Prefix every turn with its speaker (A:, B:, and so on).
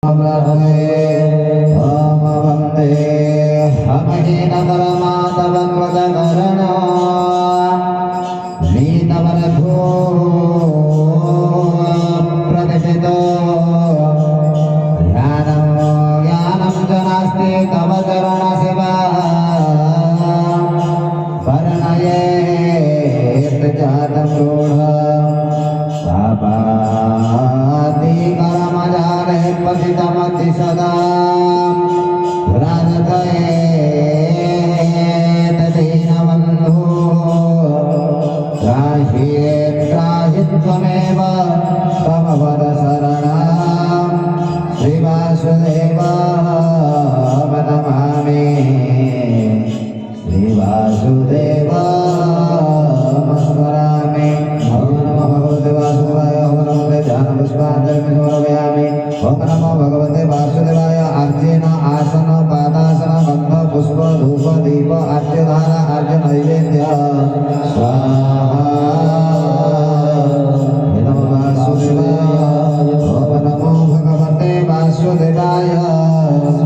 A: ओम वन्दे हमेन परमात्मवदकरणा नीतमलभो प्रतिष्ठितो ज्ञानं च नास्ति तव चरणसेवा वर्णयेत् जातं रूढ पापाति कर्मजाले पतितमति सदा राजतयेत् दीनबन्धो त्राहि त्वमेव त्वमवद शरणं श्रीवासुदेव नमामि श्रीवासुदेव स्मरामि ओम नमो भगवते वासुदेवाय ओम नमो ध्यानपुष्पाञ्जलिं समर्पयामि ओम नमो भगवते वासुदेवाय अर्चन आसन पादासन गन्ध पुष्प धूप दीप